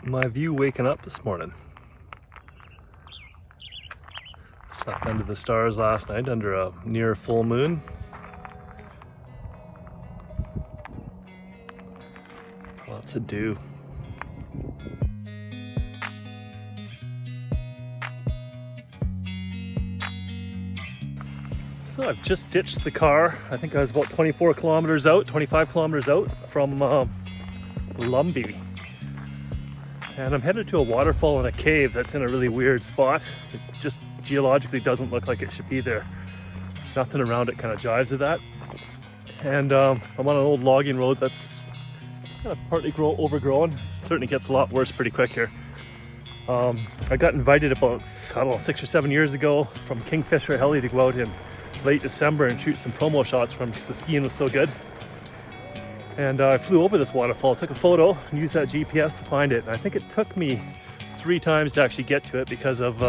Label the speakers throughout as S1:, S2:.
S1: my view waking up this morning. Slept under the stars last night under a near full moon. Lots of dew. So I've just ditched the car. I think I was about 24 kilometers out, 25 kilometers out from Lumbee. And I'm headed to a waterfall in a cave that's in a really weird spot. It just geologically doesn't look like it should be there. Nothing around it kind of jives with that. And I'm on an old logging road that's kind of partly overgrown. It certainly gets a lot worse pretty quick here. I got invited about, 6 or 7 years ago from Kingfisher Heli to go out in late December and shoot some promo shots from because the skiing was so good. And I flew over this waterfall, took a photo, and used that GPS to find it. And I think it took me 3 times to actually get to it because of,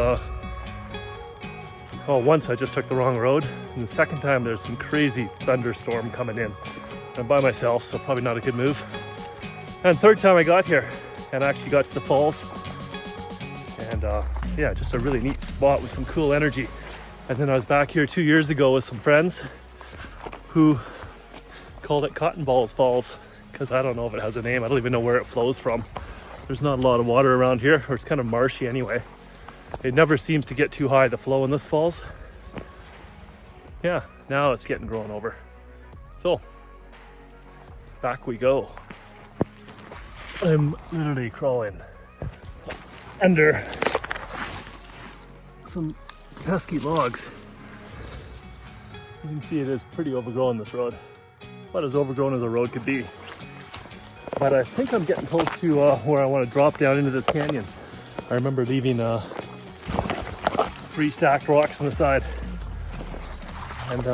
S1: once I just took the wrong road. And the second time there's some crazy thunderstorm coming in. I'm by myself, so probably not a good move. And third time I got here and actually got to the falls. And yeah, just a really neat spot with some cool energy. And then I was back here 2 years ago with some friends who called it Cottonballs Falls because I don't know if it has a name. I don't even know where it flows from. There's not a lot of water around here, or it's kind of marshy anyway. It never seems to get too high, the flow in this falls. Yeah, now it's getting grown over. So, back we go. I'm literally crawling under some pesky logs. You can see it is pretty overgrown, this road. About as overgrown as a road could be. But I think I'm getting close to where I want to drop down into this canyon. I remember leaving 3 stacked rocks on the side. And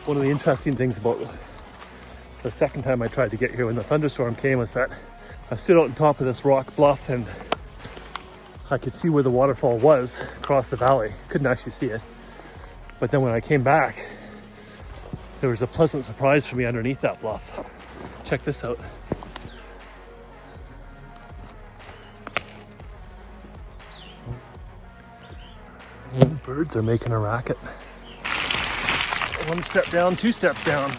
S1: one of the interesting things about the second time I tried to get here when the thunderstorm came was that I stood out on top of this rock bluff and I could see where the waterfall was across the valley. Couldn't actually see it. But then when I came back, there was a pleasant surprise for me underneath that bluff. Check this out. The birds are making a racket. 1 step down, 2 steps down.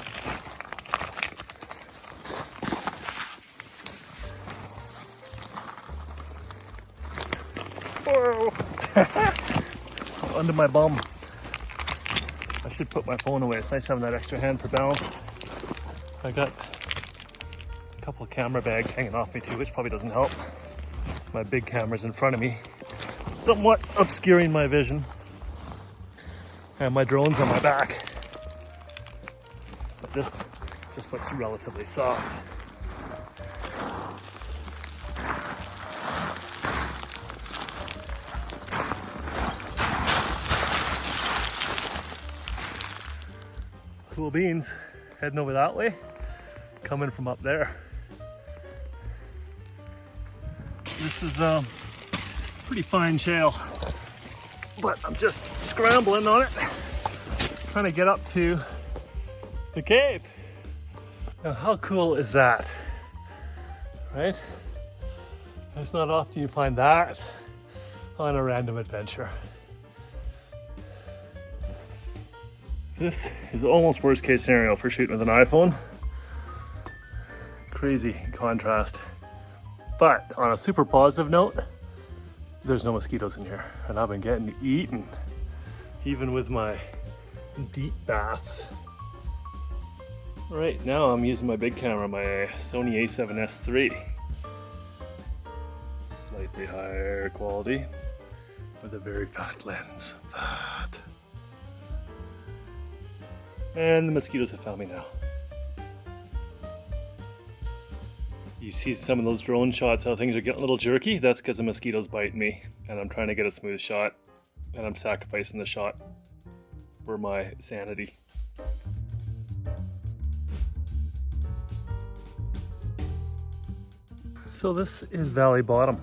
S1: Whoa! Under my bum. I should put my phone away. It's nice having that extra hand for balance. I got a couple of camera bags hanging off me too, which probably doesn't help. My big camera's in front of me, somewhat obscuring my vision. And my drone's on my back. But this just looks relatively soft. Cool beans. Heading over that way, coming from up there. This is pretty fine shale, but I'm just scrambling on it, trying to get up to the cave. Now, how cool is that, right? It's not often you find that on a random adventure. This is almost worst case scenario for shooting with an iPhone. Crazy contrast. But on a super positive note, there's no mosquitoes in here. And I've been getting eaten, even with my deep baths. Right now I'm using my big camera, my Sony a7S III. Slightly higher quality with a very fat lens. Fat. And the mosquitoes have found me now. You see some of those drone shots, how things are getting a little jerky? That's because the mosquitoes biting me. And I'm trying to get a smooth shot. And I'm sacrificing the shot for my sanity. So this is Valley Bottom.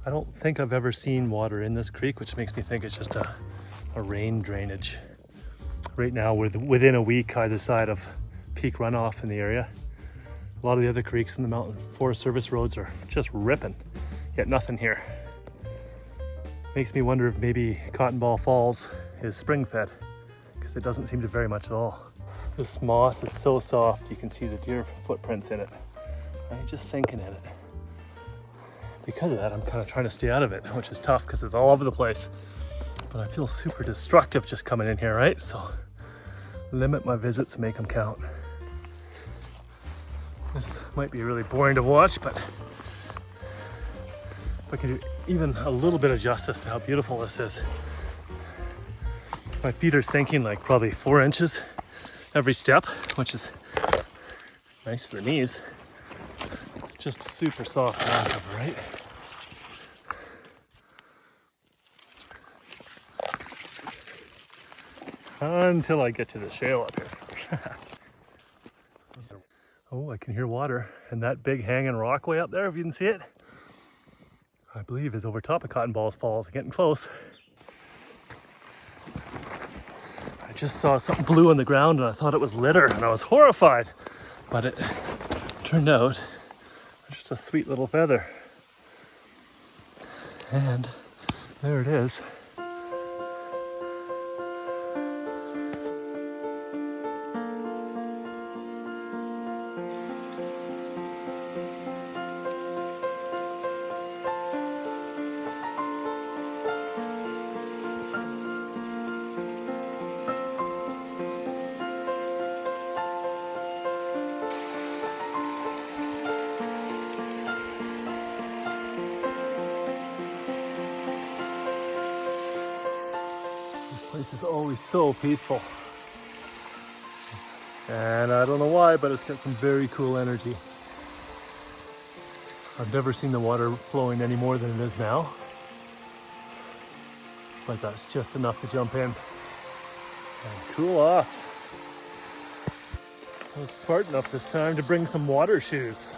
S1: I don't think I've ever seen water in this creek, which makes me think it's just a rain drainage. Right now we're within a week either side of peak runoff in the area. A lot of the other creeks in the mountain Forest Service roads are just ripping, yet nothing here. Makes me wonder if maybe Cottonball Falls is spring fed, because it doesn't seem to vary much at all. This moss is so soft, you can see the deer footprints in it. I'm just sinking in it. Because of that, I'm kind of trying to stay out of it, which is tough because it's all over the place. But I feel super destructive just coming in here, right? So limit my visits, make them count. This might be really boring to watch, but if I could do even a little bit of justice to how beautiful this is. My feet are sinking like probably 4 inches every step, which is nice for the knees. Just super soft ground cover, right? Until I get to the shale up here. Oh, I can hear water. And that big hanging rock way up there, if you can see it, I believe is over top of Cottonballs Falls. Getting close. I just saw something blue on the ground and I thought it was litter and I was horrified. But it turned out just a sweet little feather. And there it is. This is always so peaceful. And I don't know why, but it's got some very cool energy. I've never seen the water flowing any more than it is now. But that's just enough to jump in and cool off. I was smart enough this time to bring some water shoes.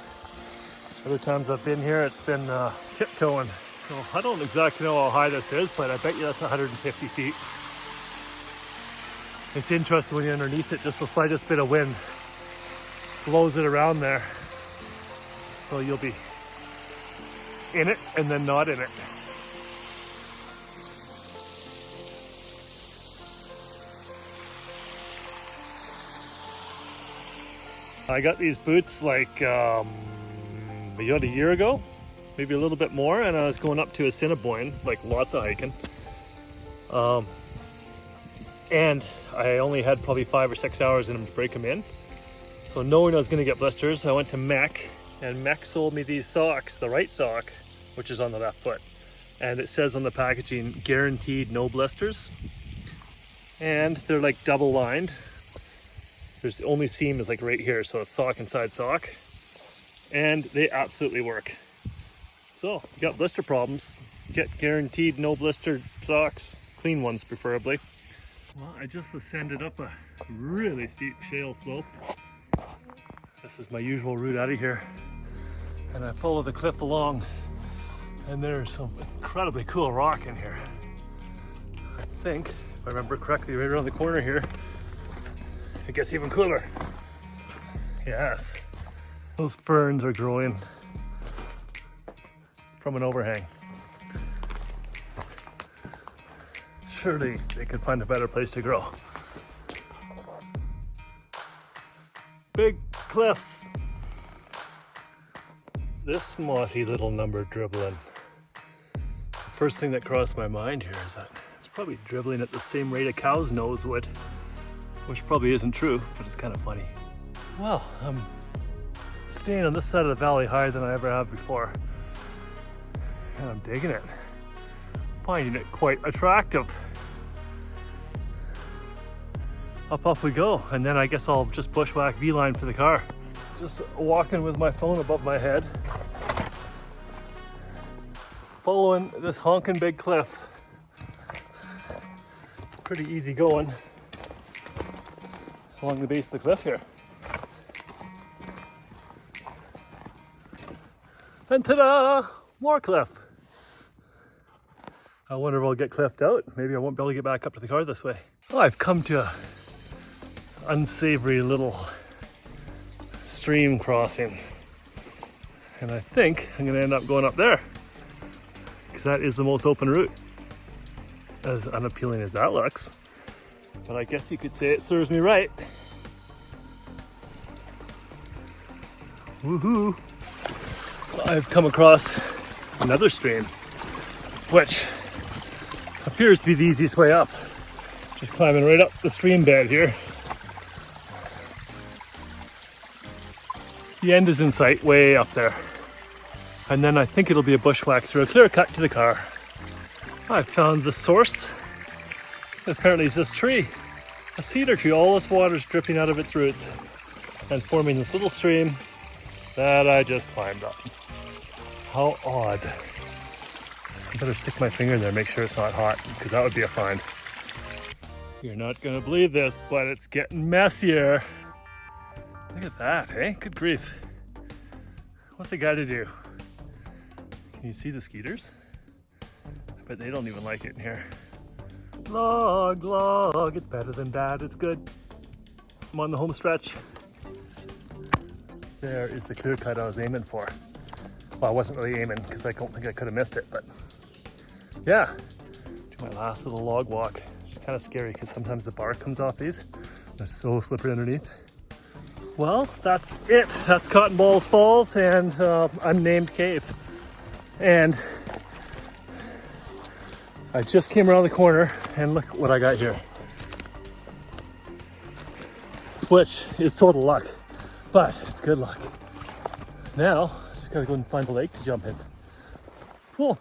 S1: Other times I've been here, it's been tiptoeing. So I don't exactly know how high this is, but I bet you that's 150 feet. It's interesting when you're underneath it, just the slightest bit of wind blows it around there. So you'll be in it and then not in it. I got these boots like about a year ago, maybe a little bit more, and I was going up to Assiniboine, like lots of hiking. And I only had probably 5 or 6 hours in them to break them in. So knowing I was going to get blisters, I went to Mech, and Mech sold me these socks, the right sock, which is on the left foot. And it says on the packaging, guaranteed no blisters. And they're like double lined. There's the only seam is like right here, so it's sock inside sock. And they absolutely work. So, if you got blister problems, get guaranteed no blister socks, clean ones preferably. Well, I just ascended up a really steep shale slope. This is my usual route out of here. And I follow the cliff along, and there's some incredibly cool rock in here. I think, if I remember correctly, right around the corner here, it gets even cooler. Yes. Those ferns are growing from an overhang. Surely they could find a better place to grow. Big cliffs. This mossy little number dribbling. The first thing that crossed my mind here is that it's probably dribbling at the same rate a cow's nose would, which probably isn't true, but it's kind of funny. Well, I'm staying on this side of the valley higher than I ever have before, and I'm digging it, finding it quite attractive. Up we go, and then I guess I'll just bushwhack V-line for the car. Just walking with my phone above my head, following this honking big cliff. Pretty easy going along the base of the cliff here. And ta-da! More cliff. I wonder if I'll get cliffed out. Maybe I won't be able to get back up to the car this way. Oh, I've come to a unsavory little stream crossing. And I think I'm gonna end up going up there because that is the most open route, as unappealing as that looks. But I guess you could say it serves me right. Woohoo! I've come across another stream, which appears to be the easiest way up. Just climbing right up the stream bed here. The end is in sight, way up there. And then I think it'll be a bushwhack through a clear cut to the car. I found the source. Apparently it's this tree, a cedar tree. All this water's dripping out of its roots and forming this little stream that I just climbed up. How odd. I better stick my finger in there, make sure it's not hot, because that would be a find. You're not gonna believe this, but it's getting messier. Look at that, hey? Good grief. What's it got to do? Can you see the skeeters? I bet they don't even like it in here. Log, log, it's better than bad, it's good. I'm on the home stretch. There is the clear cut I was aiming for. Well, I wasn't really aiming because I don't think I could have missed it, but yeah. Do my last little log walk. It's kind of scary because sometimes the bark comes off these. They're so slippery underneath. Well, that's it. That's Cottonballs Falls and unnamed cave. And I just came around the corner and look what I got here. Which is total luck, but it's good luck. Now, just gotta go and find a lake to jump in. Cool.